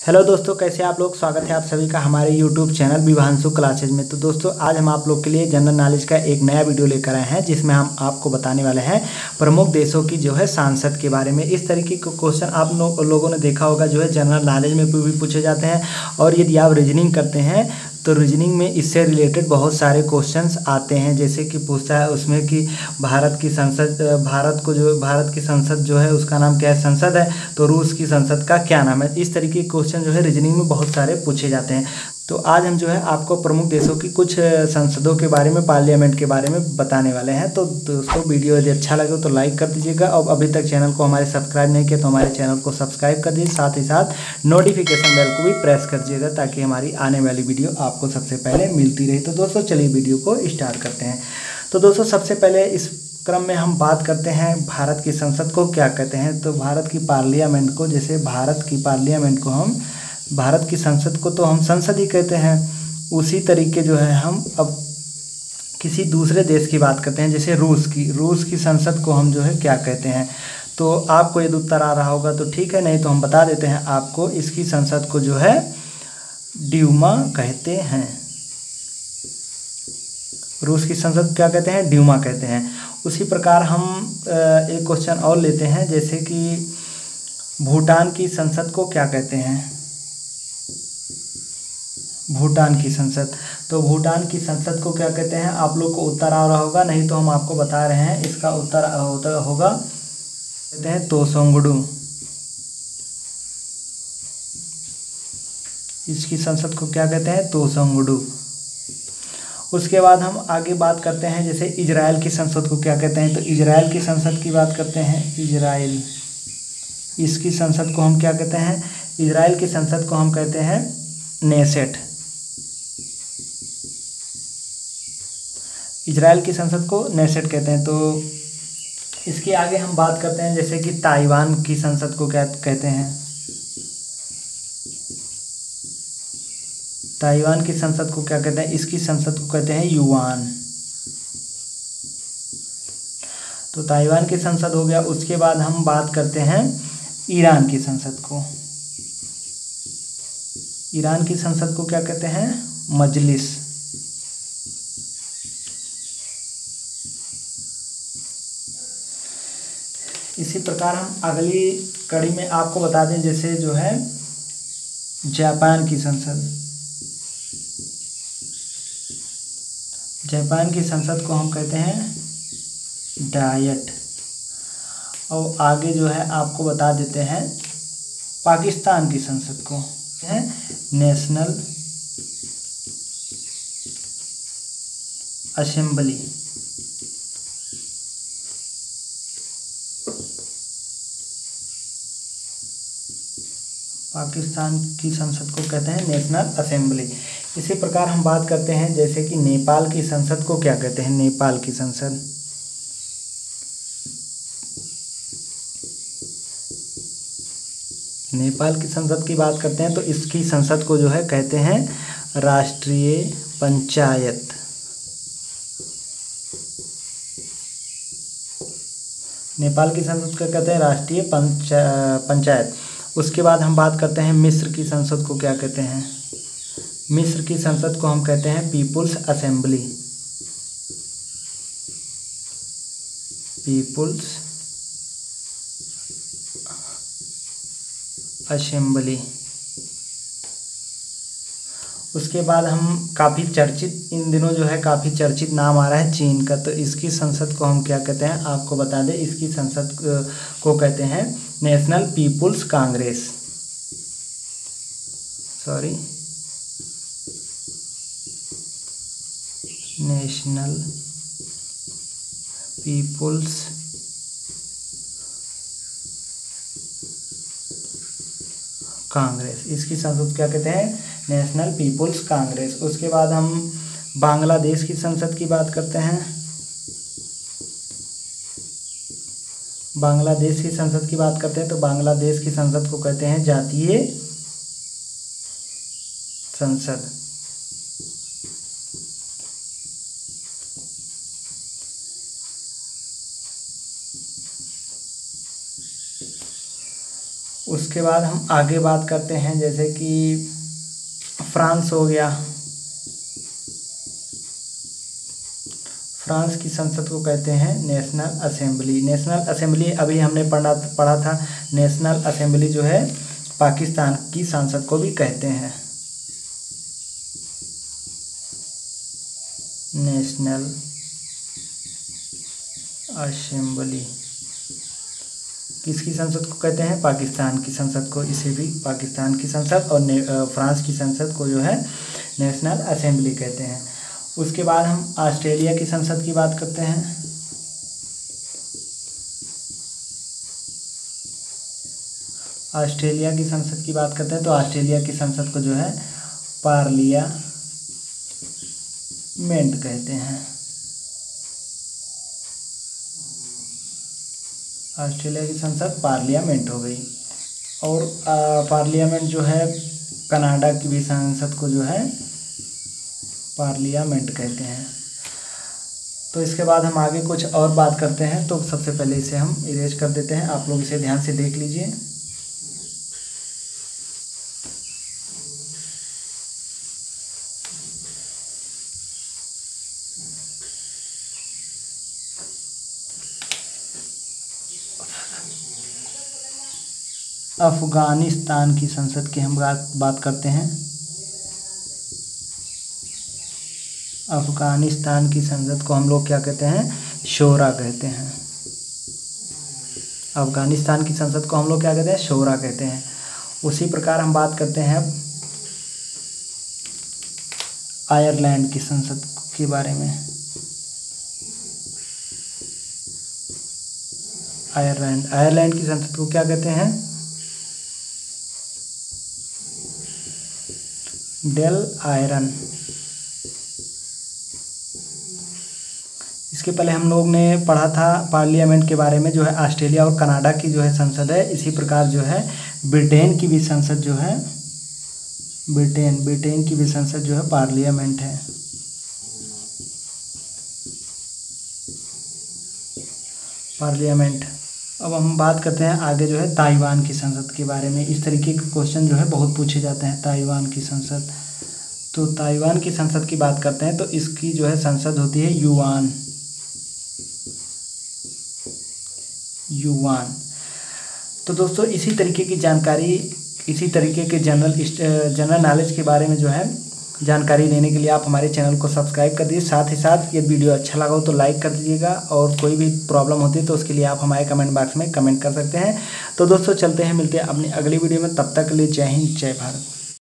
Hello दोस्तों, कैसे आप लोग। स्वागत है आप सभी का हमारे यूट्यूब चैनल विभांशु क्लासेज में। तो दोस्तों, आज हम आप लोग के लिए जनरल नॉलेज का एक नया वीडियो लेकर आए हैं, जिसमें हम आपको बताने वाले हैं प्रमुख देशों की सांसद के बारे में। इस तरीके के क्वेश्चन आप लोगों ने देखा होगा, जनरल नॉलेज में भी पूछे जाते हैं। और यदि आप रीजनिंग करते हैं तो रीजनिंग में इससे रिलेटेड बहुत सारे क्वेश्चंस आते हैं। जैसे कि पूछता है उसमें कि भारत की संसद जो है उसका नाम क्या है, संसद है, तो रूस की संसद का क्या नाम है। इस तरीके के क्वेश्चन रीजनिंग में बहुत सारे पूछे जाते हैं। तो आज हम आपको प्रमुख देशों की कुछ संसदों के बारे में, पार्लियामेंट के बारे में बताने वाले हैं। तो दोस्तों, वीडियो यदि अच्छा लगे तो लाइक कर दीजिएगा, और अभी तक चैनल को हमारे सब्सक्राइब नहीं किया तो हमारे चैनल को सब्सक्राइब कर दीजिए। साथ ही साथ नोटिफिकेशन बेल को भी प्रेस कर दीजिएगा, ताकि हमारी आने वाली वीडियो आपको सबसे पहले मिलती रहे। तो दोस्तों, चलिए वीडियो को स्टार्ट करते हैं। तो दोस्तों, सबसे पहले इस क्रम में हम बात करते हैं भारत की संसद को क्या कहते हैं। तो भारत की पार्लियामेंट को, भारत की संसद को तो हम संसद ही कहते हैं। उसी तरीके हम अब किसी दूसरे देश की बात करते हैं, जैसे रूस की संसद को हम क्या कहते हैं। तो आपको यदि उत्तर आ रहा होगा तो ठीक है, नहीं तो हम बता देते हैं आपको। इसकी संसद को ड्यूमा कहते हैं। रूस की संसद क्या कहते हैं, ड्यूमा कहते हैं। उसी प्रकार हम एक क्वेश्चन और लेते हैं, जैसे कि भूटान की संसद को क्या कहते हैं। भूटान की संसद, तो भूटान की संसद को क्या कहते हैं, आप लोग को उत्तर आ रहा होगा, नहीं तो हम आपको बता रहे हैं। इसका उत्तर होगा, कहते हैं तोसोंगडू। इसकी संसद को क्या कहते हैं, तोसोंगडू। उसके बाद हम आगे बात करते हैं, जैसे इजराइल की संसद को क्या कहते हैं। तो इजराइल की संसद की बात करते हैं। इजराइल, इसकी संसद को हम क्या कहते हैं, इजराइल की संसद को हम कहते हैं नेसेट। इजराइल की संसद को नेसेट कहते हैं। तो इसके आगे हम बात करते हैं, जैसे कि ताइवान की संसद को क्या कहते हैं। ताइवान की संसद को क्या कहते हैं, इसकी संसद को कहते हैं युआन। तो ताइवान की संसद हो गया। उसके बाद हम बात करते हैं ईरान की संसद को। ईरान की संसद को क्या कहते हैं, मजलिस। इसी प्रकार हम अगली कड़ी में आपको बता दें, जैसे जापान की संसद। जापान की संसद को हम कहते हैं डायट। और आगे आपको बता देते हैं पाकिस्तान की संसद को है नेशनल असेंबली। पाकिस्तान की संसद को कहते हैं नेशनल असेंबली। इसी प्रकार हम बात करते हैं, जैसे कि नेपाल की संसद को क्या कहते हैं। नेपाल की संसद, नेपाल की संसद की बात करते हैं, तो इसकी संसद को कहते हैं राष्ट्रीय पंचायत। नेपाल की संसद को कहते हैं राष्ट्रीय पंचायत। उसके बाद हम बात करते हैं मिस्र की संसद को क्या कहते हैं। मिस्र की संसद को हम कहते हैं पीपुल्स असेंबली। People's assembly. उसके बाद हम काफ़ी चर्चित, इन दिनों काफ़ी चर्चित नाम आ रहा है चीन का। तो इसकी संसद को हम क्या कहते हैं, आपको बता दें। इसकी संसद को कहते हैं National People's Congress. National People's Congress. इसकी संसद क्या कहते हैं, नेशनल पीपुल्स कांग्रेस। उसके बाद हम बांग्लादेश की संसद की बात करते हैं। बांग्लादेश की संसद की बात करते हैं, तो बांग्लादेश की संसद को कहते हैं जातीय संसद। उसके बाद हम आगे बात करते हैं, जैसे कि फ्रांस हो गया। फ्रांस की संसद को कहते हैं नेशनल असेंबली। नेशनल असेंबली अभी हमने पढ़ा था। नेशनल असेंबली जो है पाकिस्तान की संसद को भी कहते हैं। नेशनल असेंबली किसकी संसद को कहते हैं? पाकिस्तान की संसद को। इसे भी पाकिस्तान की संसद और फ्रांस की संसद को जो है नेशनल असेंबली कहते हैं। उसके बाद हम ऑस्ट्रेलिया की संसद की बात करते हैं। ऑस्ट्रेलिया की संसद की बात करते हैं तो ऑस्ट्रेलिया की संसद को जो है पार्लियामेंट कहते हैं। ऑस्ट्रेलिया की संसद पार्लियामेंट हो गई। और पार्लियामेंट जो है कनाडा की भी संसद को जो है पार्लियामेंट कहते हैं। तो इसके बाद हम आगे कुछ और बात करते हैं। तो सबसे पहले इसे हम इरेज कर देते हैं, आप लोग इसे ध्यान से देख लीजिए। अफगानिस्तान की संसद की हम बात करते हैं। अफगानिस्तान की संसद को हम लोग क्या कहते हैं? शोरा कहते हैं। अफगानिस्तान की संसद को हम लोग क्या कहते हैं? शोरा कहते हैं। उसी प्रकार हम बात करते हैं आयरलैंड की संसद के बारे में। आयरलैंड की संसद को क्या कहते हैं? Dail Eireann. इसके पहले हम लोग ने पढ़ा था पार्लियामेंट के बारे में, जो है ऑस्ट्रेलिया और कनाडा की जो है संसद है। इसी प्रकार जो है ब्रिटेन की भी संसद जो है ब्रिटेन की भी संसद जो है पार्लियामेंट है। पार्लियामेंट। अब हम बात करते हैं आगे जो है ताइवान की संसद के बारे में। इस तरीके के क्वेश्चन जो है बहुत पूछे जाते हैं। ताइवान की संसद, तो ताइवान की संसद की बात करते हैं तो इसकी जो है संसद होती है युआन। तो दोस्तों इसी तरीके की जानकारी, इसी तरीके के जनरल नॉलेज के बारे में जो है जानकारी लेने के लिए आप हमारे चैनल को सब्सक्राइब कर दीजिए। साथ ही साथ ये वीडियो अच्छा लगा हो तो लाइक कर दीजिएगा, और कोई भी प्रॉब्लम होती है तो उसके लिए आप हमारे कमेंट बॉक्स में कमेंट कर सकते हैं। तो दोस्तों चलते हैं, मिलते हैं अपनी अगली वीडियो में। तब तक के लिए जय हिंद, जय भारत।